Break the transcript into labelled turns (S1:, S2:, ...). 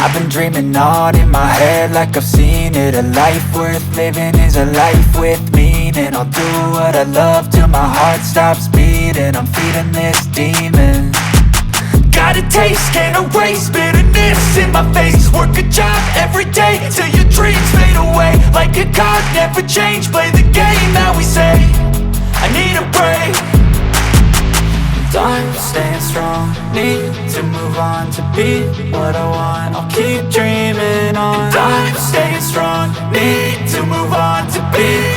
S1: I've been dreaming on in my head like I've seen it. A life worth living is a life with meaning. I'll do what I love till my heart stops beating. I'm feeding this demon. Got a taste, can't erase bitterness in my face. Work a job every day till your dreams fade away. Like a card, never change, play the game that we say. I need a break. I'm staying strong, need to move on to be what I want. I'll keep dreaming on. I'm staying strong, need to move on to be